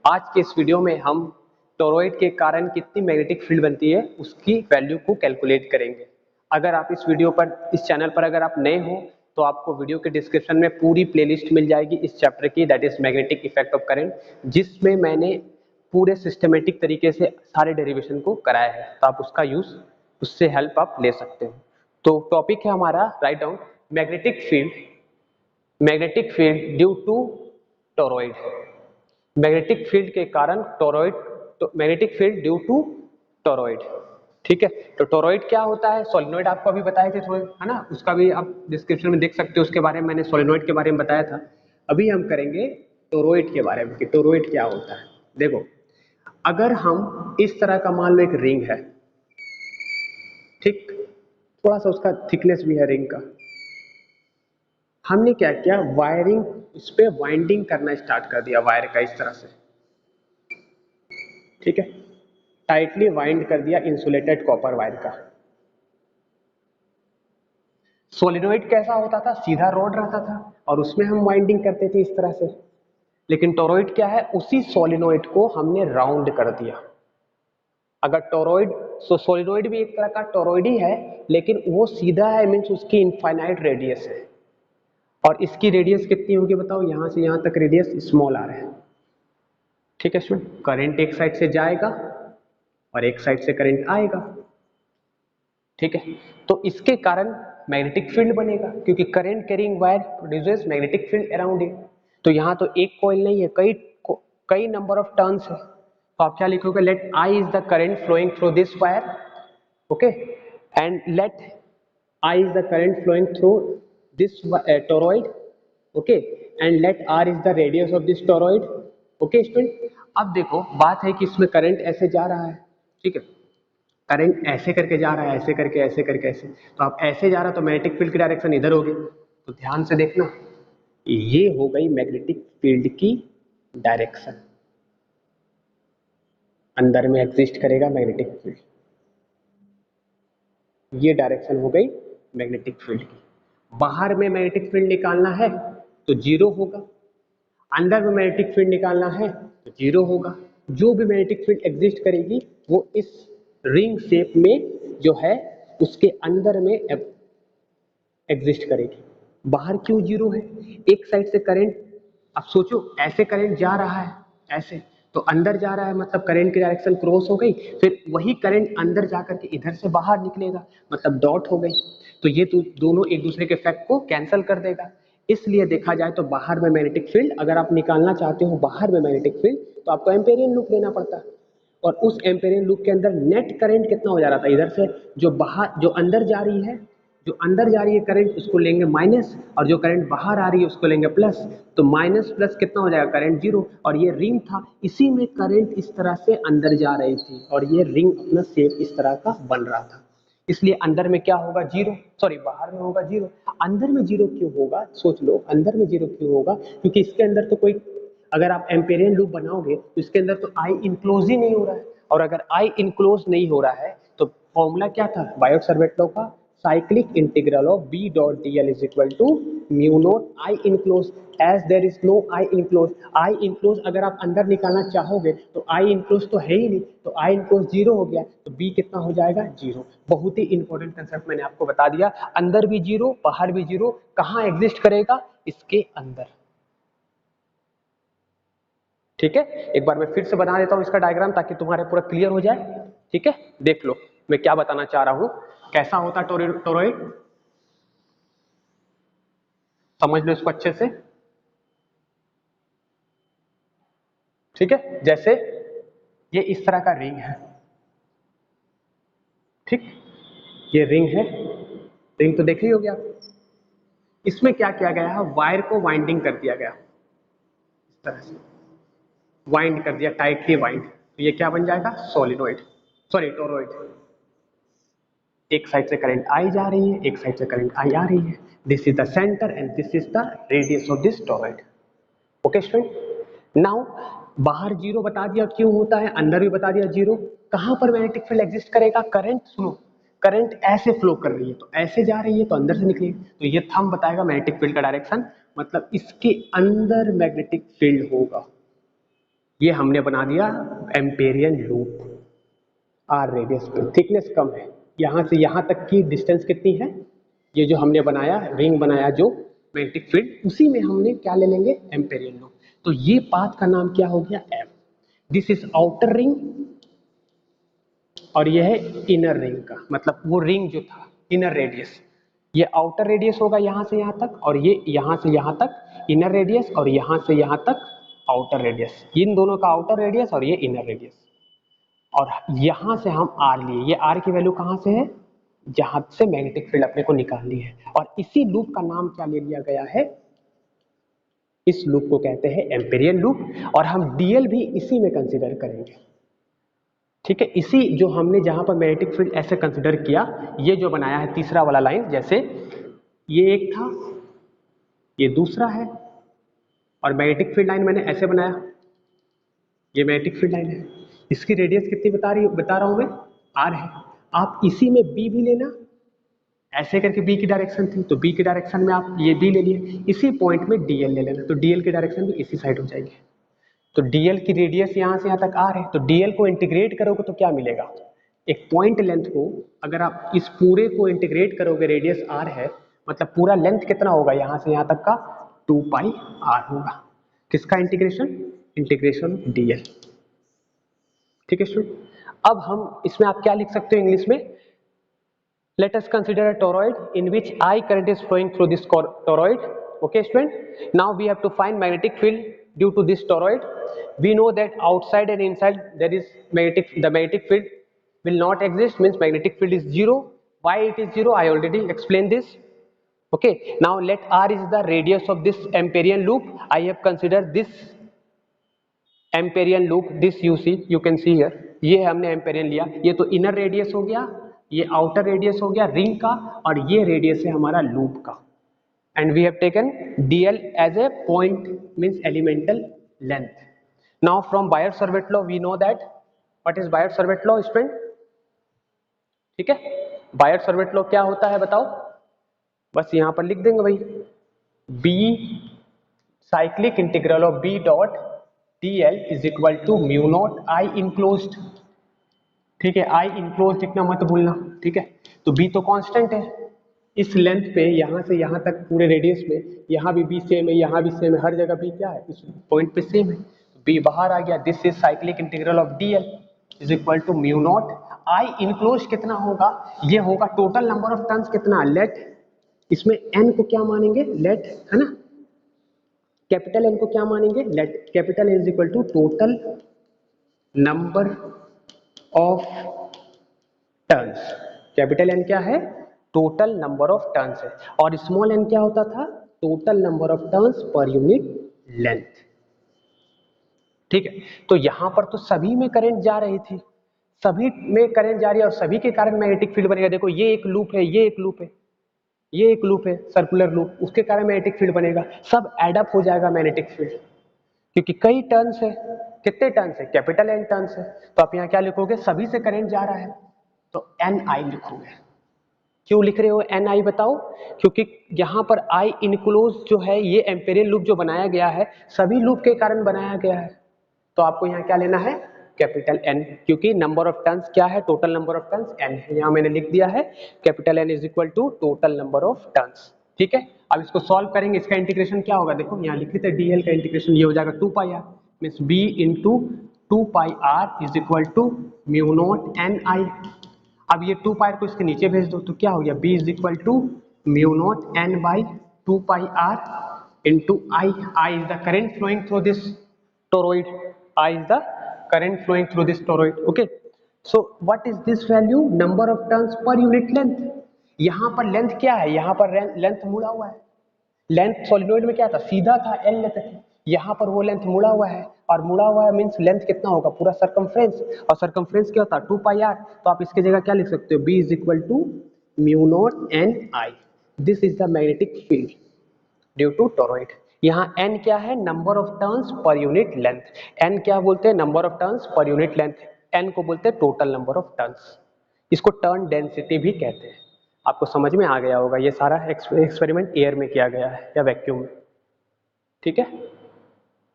आज के इस वीडियो में हम टोरॉइड के कारण कितनी मैग्नेटिक फील्ड बनती है उसकी वैल्यू को कैलकुलेट करेंगे। अगर आप इस वीडियो पर, इस चैनल पर अगर आप नए हो तो आपको वीडियो के डिस्क्रिप्शन में पूरी प्लेलिस्ट मिल जाएगी इस चैप्टर की, that is magnetic effect of current, जिसमें मैंने पूरे सिस्टमेटिक तरीके से सारे डेरिवेशन को कराया है, तो आप उसका यूज, उससे हेल्प आप ले सकते हो। तो टॉपिक है हमारा, write down, magnetic field due to toroid. Magnetic field के कारण टोरॉइड, तो magnetic field due to toroid. ठीक है, तो टोरॉइड क्या होता है? सोलेनोइड आपको अभी बताए थे थोड़े, है ना, उसका भी आप डिस्क्रिप्शन में देख सकते हो, उसके बारे में मैंने सोलेनोइड के बारे में बताया था। अभी हम करेंगे टोरॉइड के बारे में कि टोरॉइड क्या होता है। देखो, अगर हम इस तरह का मान लो एक रिंग है, ठीक, थोड़ा सा उसका थिकनेस भी है रिंग का, हमने क्या किया, वायरिंग, उस पर वाइंडिंग करना स्टार्ट कर दिया वायर का इस तरह से, ठीक है, टाइटली वाइंड कर दिया इंसुलेटेड कॉपर वायर का। सोलिनोइड कैसा होता था? सीधा रॉड रहता था और उसमें हम वाइंडिंग करते थे इस तरह से। लेकिन टोरॉइड क्या है, उसी सोलिनोइड को हमने राउंड कर दिया। अगर टोरॉइड, सो सोलिनोइड भी एक तरह का टोरॉइड ही है, लेकिन वो सीधा है, मीन्स उसकी इनफाइनाइट रेडियस है। और इसकी रेडियस कितनी होगी बताओ? यहां से यहां तक रेडियस स्मॉल आ रहा है, ठीक है स्टूडेंट। करंट एक साइड से जाएगा और एक साइड से करंट आएगा, ठीक है। तो इसके कारण मैग्नेटिक फील्ड बनेगा, क्योंकि current carrying wire produces magnetic field around it. तो यहां तो एक कॉइल नहीं है, कई नंबर ऑफ टर्न्स है। तो आप क्या लिखोगे? Let I is the current flowing through this wire, okay, and let I is the current flowing through this toroid, okay, and let r is the radius of this toroid, okay student. अब देखो, बात है कि इसमें current ऐसे जा रहा है, ठीक है, करंट ऐसे करके जा रहा है, ऐसे करके, ऐसे करके, ऐसे, तो आप ऐसे जा रहा तो मैग्नेटिक फील्ड की डायरेक्शन इधर होगी। तो ध्यान से देखना, ये हो गई मैग्नेटिक फील्ड की डायरेक्शन, अंदर में एग्जिस्ट करेगा मैग्नेटिक फील्ड, ये डायरेक्शन हो गई मैग्नेटिक फील्ड की। बाहर में मैग्नेटिक फील्ड निकालना है तो जीरो होगा, अंदर में मैग्नेटिक फील्ड निकालना है तो जीरो होगा। जो भी मैग्नेटिक फील्ड एग्जिस्ट करेगी वो इस रिंग शेप में जो है उसके अंदर में एग्जिस्ट करेगी। बाहर क्यों जीरो है? एक साइड से करंट, अब सोचो ऐसे करंट जा रहा है, ऐसे, तो अंदर जा रहा है मतलब करंट की डायरेक्शन क्रॉस हो गई, फिर वही करंट अंदर जाकर के इधर से बाहर निकलेगा, मतलब डॉट हो गई। तो ये तो दोनों एक दूसरे के इफेक्ट को कैंसिल कर देगा। इसलिए देखा जाए तो बाहर में मैग्नेटिक फील्ड, अगर आप निकालना चाहते हो बाहर में मैग्नेटिक फील्ड, तो आपको एम्पेरियन लूप लेना पड़ता है। और उस एम्पेरियन लूप के अंदर नेट करंट कितना हो जा रहा था? इधर से जो बाहर, जो अंदर जा रही है, जो अंदर जा रही है करंट, उसको लेंगे माइनस, और जो करंट बाहर आ रही है उसको लेंगे प्लस। तो माइनस प्लस कितना हो जाएगा? Current zero. और ये रिंग था, इसी में करंट इस तरह से अंदर जा रही थी और ये रिंग अपना शेप इस तरह का बन रहा था। इसलिए अंदर में क्या होगा? जीरो, सॉरी बाहर में होगा जीरो। अंदर में जीरो क्यों होगा? सोच लो, अंदर में जीरो क्यों होगा? क्योंकि इसके अंदर तो कोई, अगर आप एम्पेरियन लूप बनाओगे तो इसके अंदर तो आई इनक्लोज ही नहीं हो रहा है, और अगर आई इनक्लोज नहीं हो रहा है तो फॉर्मूला क्या था बायोट-सावर्त लॉ का? Cyclic integral of B dot d l is equal to mu naught I enclose, as there is no I enclose. I enclose अगर आप अंदर निकालना चाहोगे तो आई इनक्लोज तो है ही नहीं, तो आई इनक्लोज जीरो हो गया, तो बी कितना हो जाएगा? जीरो। बहुत ही इंपॉर्टेंट कंसेप्ट मैंने आपको बता दिया, अंदर भी जीरो बाहर भी जीरो। कहाँ एग्जिस्ट करेगा? इसके अंदर, ठीक है। एक बार मैं फिर से बना देता हूं इसका डायग्राम ताकि तुम्हारे पूरा क्लियर हो जाए, ठीक है। देख लो मैं क्या बताना चाह रहा हूं, कैसा होता टोरॉइड, समझ लो इसको अच्छे से, ठीक है। जैसे ये इस तरह का रिंग है, ठीक, ये रिंग है, रिंग तो देख ही हो गया। इसमें क्या किया गया है? वायर को वाइंडिंग कर दिया गया, इस तरह से वाइंड कर दिया, टाइटली वाइंड। तो ये क्या बन जाएगा? Solenoid, sorry toroid. एक साइड से करंट आई जा रही है, एक साइड से करंट आई आ रही है। This is the centre and this is the radius of this toroid, okay student. Now बाहर जीरो बता दिया क्यों होता है, अंदर भी बता दिया जीरो। कहां पर मैग्नेटिक फील्ड एग्जिस्ट करेगा? करंट, सुनो, करंट ऐसे फ्लो कर रही है तो ऐसे जा रही है तो अंदर से निकलेगी, तो ये थंब बताएगा मैग्नेटिक फील्ड का डायरेक्शन, मतलब इसके अंदर मैग्नेटिक फील्ड होगा, ये हमने बना दिया एम्पेरियन लूप। आर रेडियस पे थिकनेस कम है, यहाँ से यहाँ तक की डिस्टेंस कितनी है, ये जो हमने बनाया रिंग बनाया जो मैग्नेटिक फील्ड, उसी में हमने क्या ले लेंगे, एम्पेरियन लूप। तो ये पाथ का नाम क्या हो गया, M. This is outer ring और ये है इनर रिंग का, मतलब वो रिंग जो था इनर रेडियस, ये आउटर रेडियस होगा यहाँ से यहाँ तक, और ये यहाँ से यहाँ तक इनर रेडियस, और यहाँ से यहाँ तक आउटर रेडियस, इन दोनों का आउटर रेडियस और ये इनर रेडियस। और यहाँ से हम आर लिए, ये आर की वैल्यू कहाँ से है, जहां से मैग्नेटिक फील्ड अपने को निकालनी है, और इसी लूप का नाम क्या ले लिया गया है, इस लूप को कहते हैं एम्पेरियन लूप, और हम डीएल भी इसी में कंसीडर करेंगे। ठीक है, इसी जो हमने जहां पर मैग्नेटिक फील्ड ऐसे कंसीडर किया, ये जो बनाया है तीसरा वाला लाइन, जैसे ये एक था, ये दूसरा है, और मैग्नेटिक फील्ड लाइन मैंने ऐसे बनाया, ये मैग्नेटिक फील्ड लाइन है, इसकी रेडियस कितनी बता रहा हूं मैं, आर है। आप इसी में बी भी लेना, ऐसे करके बी की डायरेक्शन थी तो बी की डायरेक्शन में आप ये बी ले लिए, इसी पॉइंट में डीएल ले लेना, तो डीएल की डायरेक्शन भी इसी साइड हो जाएगी। तो डीएल की रेडियस यहाँ से यहाँ तक आर है, तो डीएल को इंटीग्रेट करोगे तो क्या मिलेगा, एक पॉइंट लेंथ को अगर आप इस पूरे को इंटीग्रेट करोगे, रेडियस आर है, मतलब पूरा लेंथ कितना होगा यहाँ से यहाँ तक का, 2 पाई आर होगा। किसका इंटीग्रेशन, इंटीग्रेशन डीएल। ठीक है स्टूडेंट, अब हम इसमें आप क्या लिख सकते हो इंग्लिश में, let us consider a toroid in which I current is flowing through this toroid. Okay student, now we have to find magnetic field due to this toroid. We know that outside and inside there is the magnetic field will not exist, means magnetic field is zero. Why it is zero, I already explained this. Okay, now let R is the radius of this Amperian loop. I have considered this Amperian loop, this you can see here, ये हमने Amperian लिया, ये तो inner radius हो गया, ये outer radius हो गया रिंग का, और ये रेडियस है हमारा लूप का, and we have taken dl as a point, means elemental length. Now from Biot Savart law we know that, what is Biot Savart law student, ठीक है, बायर-सावर्त लॉ क्या होता है बताओ, बस यहां पर लिख देंगे भाई, B cyclic integral of B dot dl is equal to mu naught I enclosed. ठीक है, आई इनक्लोज्ड लिखना मत भूलना, ठीक है, तो b तो कांस्टेंट है, इस लेंथ पे यहां से यहां तक पूरे रेडियस में, यहां भी b सेम है, यहां भी सेम है, हर जगह b क्या है, इस पॉइंट पे सेम है, b बाहर आ गया, this is cyclic integral of dl is equal to mu naught I enclosed कितना होगा, ये होगा टोटल नंबर ऑफ टर्न्स कितना, लेट, इसमें n को क्या मानेंगे, लेट है ना, कैपिटल एन को क्या मानेंगे, let capital N is equal to total number of turns, capital N क्या है, टोटल नंबर ऑफ टर्न्स है, और स्मॉल एन क्या होता था, total number of turns per unit length. ठीक है, तो यहां पर तो सभी में करंट जा रही थी, सभी में करंट जा रही है, और सभी के कारण मैग्नेटिक फील्ड बनेगा। देखो ये एक लूप है, ये एक लूप है, ये एक लूप है सर्कुलर लूप, उसके कारण मैग्नेटिक फील्ड बनेगा, सब एडअप हो जाएगा मैग्नेटिक फील्ड, क्योंकि कई टर्न्स है, कितने टर्न्स है, कैपिटल एन टर्न्स है, तो आप यहाँ क्या लिखोगे, सभी से करंट जा रहा है तो एन आई लिखोगे। क्यों लिख रहे हो एन आई बताओ, क्योंकि यहाँ पर आई इनक्लोज जो है, ये एम्पेरियन लूप जो बनाया गया है सभी लूप के कारण बनाया गया है, तो आपको यहाँ क्या लेना है, कैपिटल एन, क्योंकि नंबर ऑफ टर्न्स क्या है, total number of turns N है, यहाँ मैंने लिख दिया है capital N is equal to total number of turns. ठीक है, अब इसको सॉल्व करेंगे, इसका इंटीग्रेशन क्या होगा, देखो यहाँ लिख रहे थे डीएल का इंटीग्रेशन, ये हो जाएगा 2 pi r, means B into 2 pi r is equal to mu naught N I. अब ये 2 पाई को इसके नीचे भेज दो, तो क्या हो गया, B is equal to mu naught N by 2 pi R into I, I is the current flowing through this toroid, I is the current flowing through this toroid. Okay, so what is this value, number of turns per unit length। यहाँ पर length क्या है, यहाँ पर length मुड़ा हुआ है, length solenoid में क्या था, सीधा था, एल लेंथ है, यहाँ पर वो लेंथ मुड़ा हुआ है, और मुड़ा हुआ है मीन्स लेंथ कितना होगा, पूरा सरकमफ्रेंस, और सरकमफ्रेंस क्या होता है 2 पाई आर, तो आप इसकी जगह क्या लिख सकते हो, B is equal to mu naught N I, this is the magnetic field due to toroid. यहाँ n क्या है, number of turns per unit length, n क्या बोलते हैं, number of turns per unit length, n को बोलते हैं total number of turns, इसको टर्न डेंसिटी भी कहते हैं। आपको समझ में आ गया होगा, ये सारा एक्सपेरिमेंट एयर में किया गया है या वैक्यूम में। ठीक है।